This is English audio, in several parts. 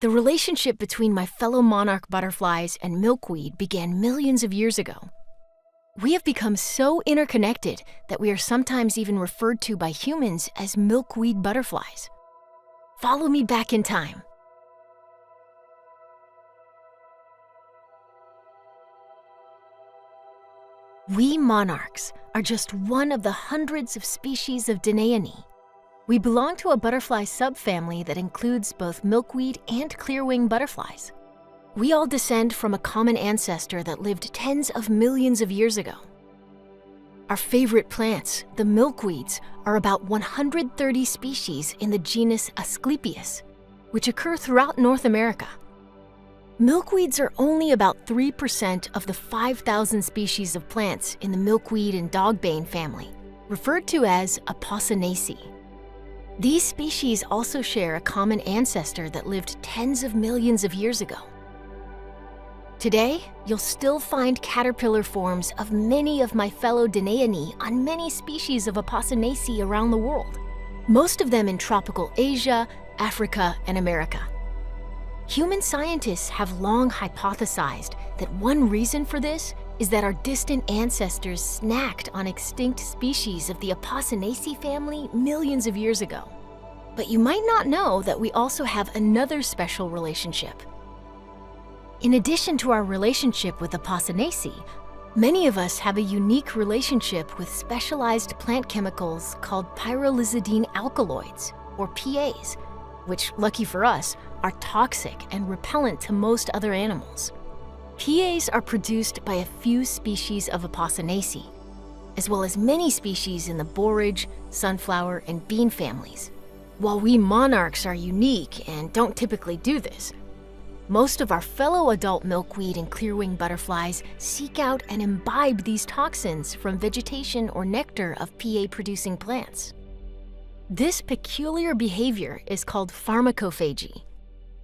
The relationship between my fellow monarch butterflies and milkweed began millions of years ago. We have become so interconnected that we are sometimes even referred to by humans as milkweed butterflies. Follow me back in time. We monarchs are just one of the hundreds of species of Danainae. We belong to a butterfly subfamily that includes both milkweed and clearwing butterflies. We all descend from a common ancestor that lived tens of millions of years ago. Our favorite plants, the milkweeds, are about 130 species in the genus Asclepias, which occur throughout North America. Milkweeds are only about 3% of the 5,000 species of plants in the milkweed and dogbane family, referred to as Apocynaceae. These species also share a common ancestor that lived tens of millions of years ago. Today, you'll still find caterpillar forms of many of my fellow Danainae on many species of Apocynaceae around the world, most of them in tropical Asia, Africa, and America. Human scientists have long hypothesized that one reason for this is that our distant ancestors snacked on extinct species of the Apocynaceae family millions of years ago. But you might not know that we also have another special relationship. In addition to our relationship with Apocynaceae, many of us have a unique relationship with specialized plant chemicals called pyrrolizidine alkaloids, or PAs, which, lucky for us, are toxic and repellent to most other animals. PAs are produced by a few species of Apocynaceae, as well as many species in the borage, sunflower, and bean families. While we monarchs are unique and don't typically do this, most of our fellow adult milkweed and clearwing butterflies seek out and imbibe these toxins from vegetation or nectar of PA-producing plants. This peculiar behavior is called pharmacophagy.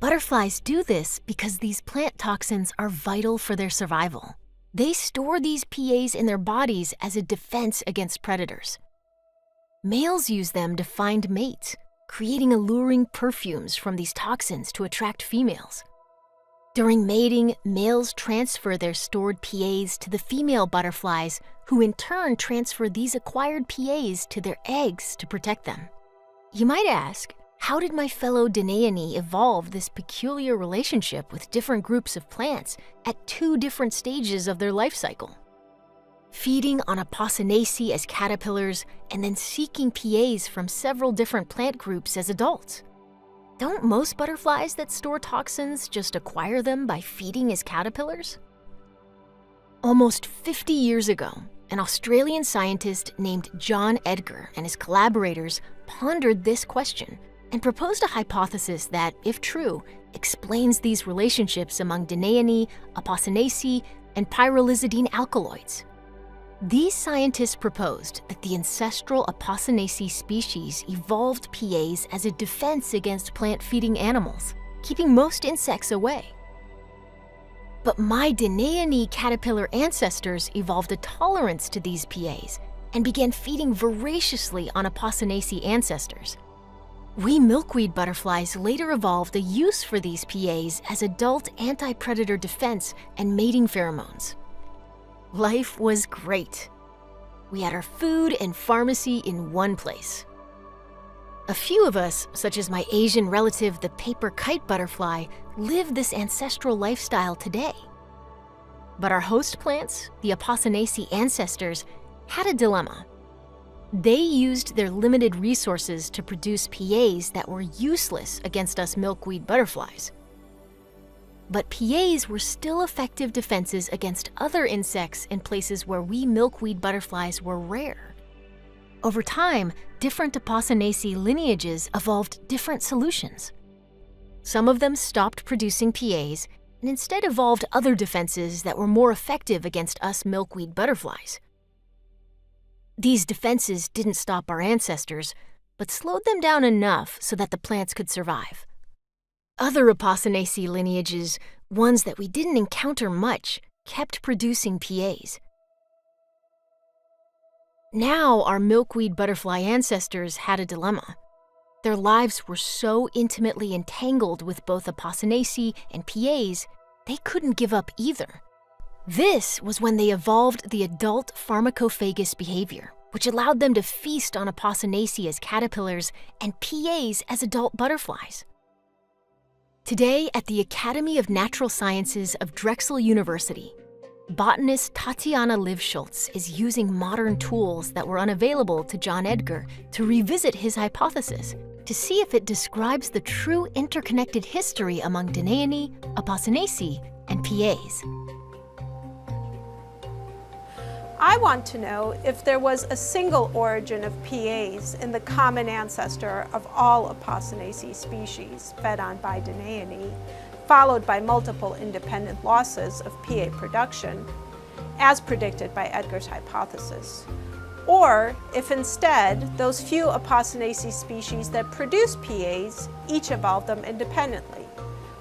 Butterflies do this because these plant toxins are vital for their survival. They store these PAs in their bodies as a defense against predators. Males use them to find mates, creating alluring perfumes from these toxins to attract females. During mating, males transfer their stored PAs to the female butterflies, who in turn transfer these acquired PAs to their eggs to protect them. You might ask, how did my fellow Danainae evolve this peculiar relationship with different groups of plants at two different stages of their life cycle? Feeding on Apocynaceae as caterpillars and then seeking PAs from several different plant groups as adults. Don't most butterflies that store toxins just acquire them by feeding as caterpillars? Almost 50 years ago, an Australian scientist named John Edgar and his collaborators pondered this question and proposed a hypothesis that, if true, explains these relationships among Danainae, Apocynaceae, and pyrrolizidine alkaloids. These scientists proposed that the ancestral Apocynaceae species evolved PAs as a defense against plant-feeding animals, keeping most insects away. But my Danainae caterpillar ancestors evolved a tolerance to these PAs and began feeding voraciously on Apocynaceae ancestors. We milkweed butterflies later evolved a use for these PAs as adult anti-predator defense and mating pheromones. Life was great. We had our food and pharmacy in one place. A few of us, such as my Asian relative, the paper kite butterfly, live this ancestral lifestyle today. But our host plants, the Apocynaceae ancestors, had a dilemma. They used their limited resources to produce PAs that were useless against us milkweed butterflies. But PAs were still effective defenses against other insects in places where we milkweed butterflies were rare. Over time, different Apocynaceae lineages evolved different solutions. Some of them stopped producing PAs and instead evolved other defenses that were more effective against us milkweed butterflies. These defenses didn't stop our ancestors, but slowed them down enough so that the plants could survive. Other Apocynaceae lineages, ones that we didn't encounter much, kept producing PAs. Now our milkweed butterfly ancestors had a dilemma. Their lives were so intimately entangled with both Apocynaceae and PAs, they couldn't give up either. This was when they evolved the adult pharmacophagous behavior, which allowed them to feast on Apocynaceae as caterpillars and PAs as adult butterflies. Today, at the Academy of Natural Sciences of Drexel University, botanist Tatyana Livshultz is using modern tools that were unavailable to John Edgar to revisit his hypothesis to see if it describes the true interconnected history among Danainae, Apocynaceae, and PAs. I want to know if there was a single origin of PAs in the common ancestor of all Apocynaceae species fed on by Danainae, followed by multiple independent losses of PA production, as predicted by Edgar's hypothesis. Or if instead, those few Apocynaceae species that produce PAs each evolved them independently,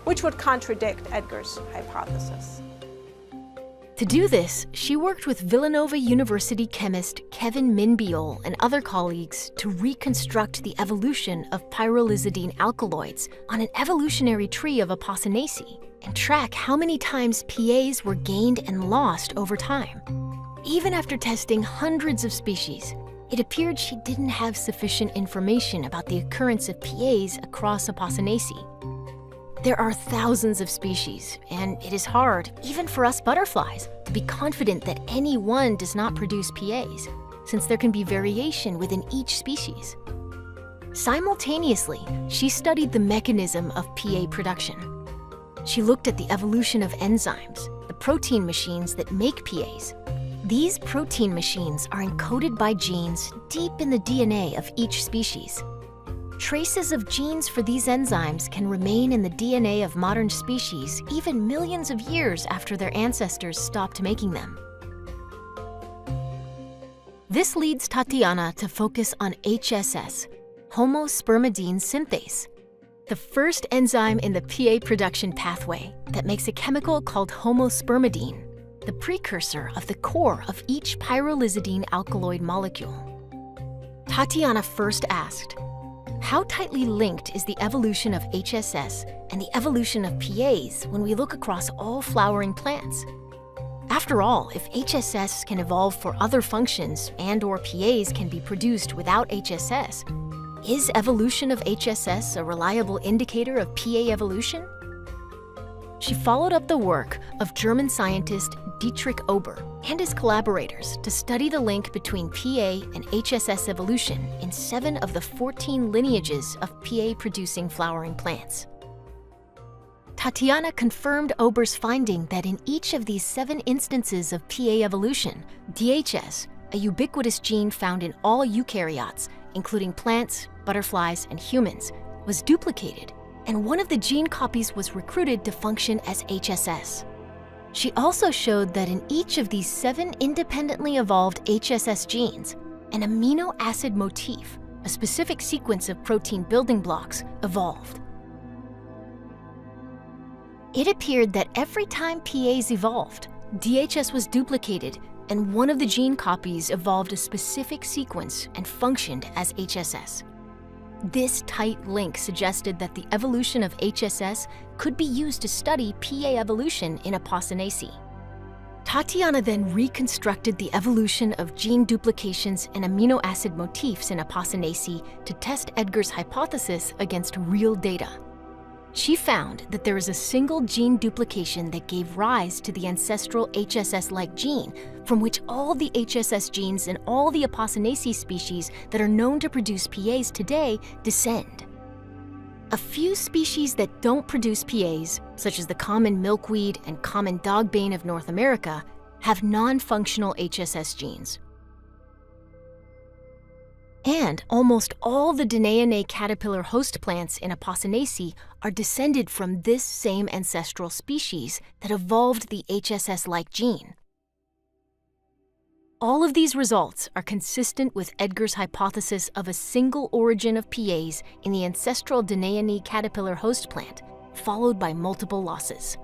which would contradict Edgar's hypothesis. To do this, she worked with Villanova University chemist Kevin Minbiol and other colleagues to reconstruct the evolution of pyrrolizidine alkaloids on an evolutionary tree of Apocynaceae and track how many times PAs were gained and lost over time. Even after testing hundreds of species, it appeared she didn't have sufficient information about the occurrence of PAs across Apocynaceae. There are thousands of species, and it is hard, even for us butterflies, to be confident that any one does not produce PAs, since there can be variation within each species. Simultaneously, she studied the mechanism of PA production. She looked at the evolution of enzymes, the protein machines that make PAs. These protein machines are encoded by genes deep in the DNA of each species. Traces of genes for these enzymes can remain in the DNA of modern species even millions of years after their ancestors stopped making them. This leads Tatyana to focus on HSS, homospermidine synthase, the first enzyme in the PA production pathway that makes a chemical called homospermidine, the precursor of the core of each pyrrolizidine alkaloid molecule. Tatyana first asked, how tightly linked is the evolution of HSS and the evolution of PAs when we look across all flowering plants? After all, if HSS can evolve for other functions and/or PAs can be produced without HSS, is evolution of HSS a reliable indicator of PA evolution? She followed up the work of German scientist Dietrich Ober and his collaborators to study the link between PA and HSS evolution in 7 of the 14 lineages of PA-producing flowering plants. Tatyana confirmed Ober's finding that in each of these 7 instances of PA evolution, DHS, a ubiquitous gene found in all eukaryotes, including plants, butterflies, and humans, was duplicated, and one of the gene copies was recruited to function as HSS. She also showed that in each of these 7 independently evolved HSS genes, an amino acid motif, a specific sequence of protein building blocks, evolved. It appeared that every time PAs evolved, DHS was duplicated, and one of the gene copies evolved a specific sequence and functioned as HSS. This tight link suggested that the evolution of HSS could be used to study PA evolution in Apocynaceae. Tatyana then reconstructed the evolution of gene duplications and amino acid motifs in Apocynaceae to test Edgar's hypothesis against real data. She found that there is a single gene duplication that gave rise to the ancestral HSS-like gene, from which all the HSS genes in all the Apocynaceae species that are known to produce PAs today descend. A few species that don't produce PAs, such as the common milkweed and common dogbane of North America, have non-functional HSS genes. And almost all the Danainae caterpillar host plants in Apocynaceae are descended from this same ancestral species that evolved the HSS-like gene. All of these results are consistent with Edgar's hypothesis of a single origin of PAs in the ancestral Danainae caterpillar host plant, followed by multiple losses.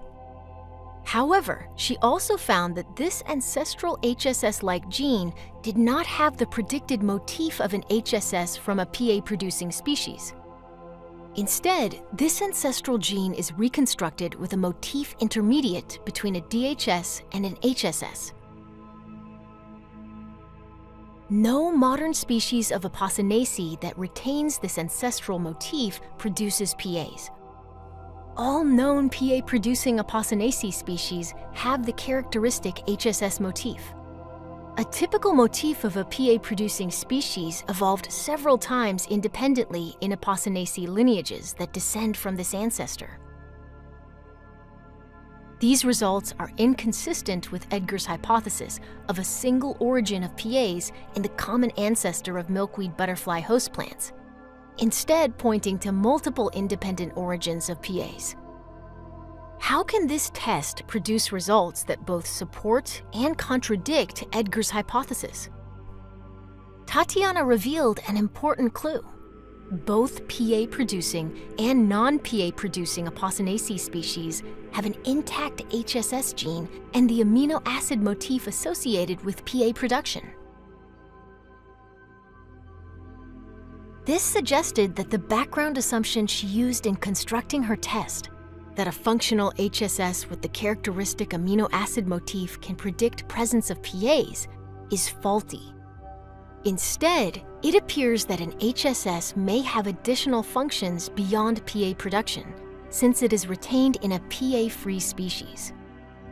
However, she also found that this ancestral HSS-like gene did not have the predicted motif of an HSS from a PA-producing species. Instead, this ancestral gene is reconstructed with a motif intermediate between a DHS and an HSS. No modern species of Apocynaceae that retains this ancestral motif produces PAs. All known PA-producing Apocynaceae species have the characteristic HSS motif. A typical motif of a PA-producing species evolved several times independently in Apocynaceae lineages that descend from this ancestor. These results are inconsistent with Edgar's hypothesis of a single origin of PAs in the common ancestor of milkweed butterfly host plants, instead pointing to multiple independent origins of PAs. How can this test produce results that both support and contradict Edgar's hypothesis? Tatyana revealed an important clue. Both PA-producing and non-PA-producing Apocynaceae species have an intact HSS gene and the amino acid motif associated with PA production. This suggested that the background assumption she used in constructing her test, that a functional HSS with the characteristic amino acid motif can predict presence of PAs, is faulty. Instead, it appears that an HSS may have additional functions beyond PA production, since it is retained in a PA-free species.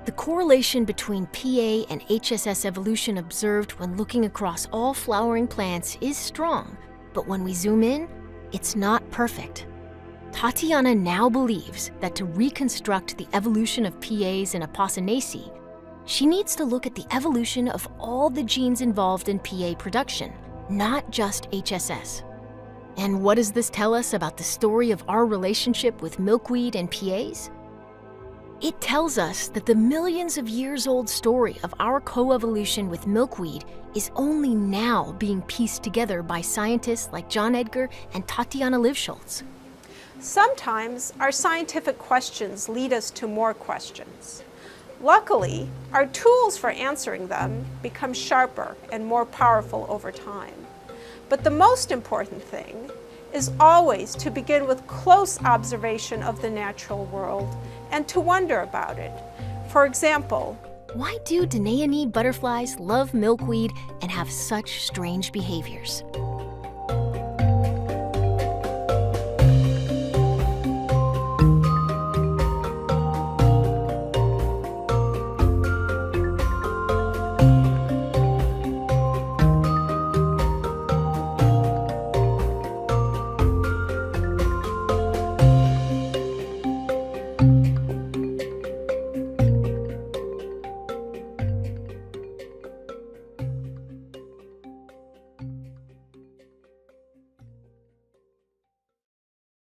The correlation between PA and HSS evolution observed when looking across all flowering plants is strong, but when we zoom in, it's not perfect. Tatyana now believes that to reconstruct the evolution of PAs in Apocynaceae, she needs to look at the evolution of all the genes involved in PA production, not just HSS. And what does this tell us about the story of our relationship with milkweed and PAs? It tells us that the millions of years old story of our coevolution with milkweed is only now being pieced together by scientists like John Edgar and Tatyana Livshultz. Sometimes our scientific questions lead us to more questions. Luckily, our tools for answering them become sharper and more powerful over time. But the most important thing is always to begin with close observation of the natural world and to wonder about it. For example, why do Danainae butterflies love milkweed and have such strange behaviors?